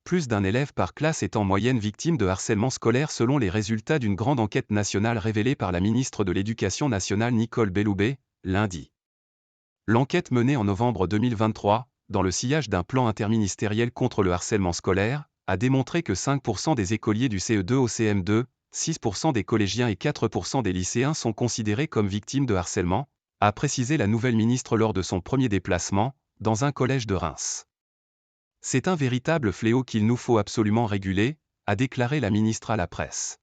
plus d'un élève par classe est en moyenne victime de harcèlement scolaire selon les résultats d'une grande enquête nationale révélée par la ministre de l'Éducation nationale Nicole Belloubet, lundi. L'enquête menée en novembre 2023, dans le sillage d'un plan interministériel contre le harcèlement scolaire, a démontré que 5% des écoliers du CE2 au CM2, 6% des collégiens et 4% des lycéens sont considérés comme victimes de harcèlement, a précisé la nouvelle ministre lors de son premier déplacement, dans un collège de Reims. C'est un véritable fléau qu'il nous faut absolument réguler, a déclaré la ministre à la presse.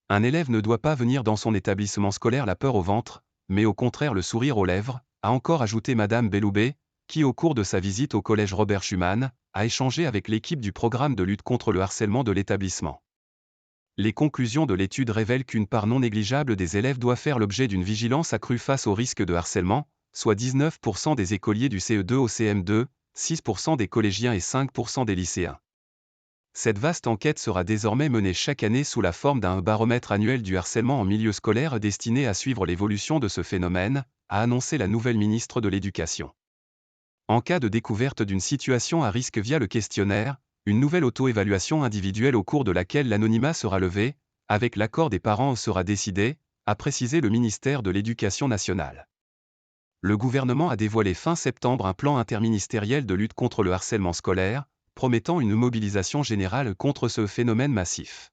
Un élève ne doit pas venir dans son établissement scolaire la peur au ventre, mais au contraire le sourire aux lèvres, a encore ajouté Madame Belloubet, qui au cours de sa visite au collège Robert Schuman, a échangé avec l'équipe du programme de lutte contre le harcèlement de l'établissement. Les conclusions de l'étude révèlent qu'une part non négligeable des élèves doit faire l'objet d'une vigilance accrue face au risque de harcèlement, soit 19% des écoliers du CE2 au CM2, 6% des collégiens et 5% des lycéens. Cette vaste enquête sera désormais menée chaque année sous la forme d'un baromètre annuel du harcèlement en milieu scolaire destiné à suivre l'évolution de ce phénomène, a annoncé la nouvelle ministre de l'Éducation. En cas de découverte d'une situation à risque via le questionnaire, une nouvelle auto-évaluation individuelle au cours de laquelle l'anonymat sera levé, avec l'accord des parents sera décidé, a précisé le ministère de l'Éducation nationale. Le gouvernement a dévoilé fin septembre un plan interministériel de lutte contre le harcèlement scolaire, promettant une mobilisation générale contre ce phénomène massif.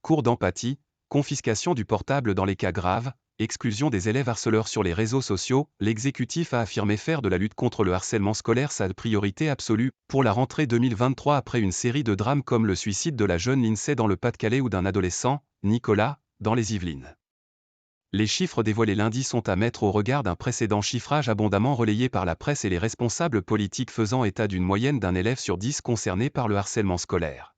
Cours d'empathie, confiscation du portable dans les cas graves, exclusion des élèves harceleurs sur les réseaux sociaux, l'exécutif a affirmé faire de la lutte contre le harcèlement scolaire sa priorité absolue pour la rentrée 2023 après une série de drames comme le suicide de la jeune Lindsay dans le Pas-de-Calais ou d'un adolescent, Nicolas, dans les Yvelines. Les chiffres dévoilés lundi sont à mettre au regard d'un précédent chiffrage abondamment relayé par la presse et les responsables politiques faisant état d'une moyenne d'un élève sur 10 concerné par le harcèlement scolaire.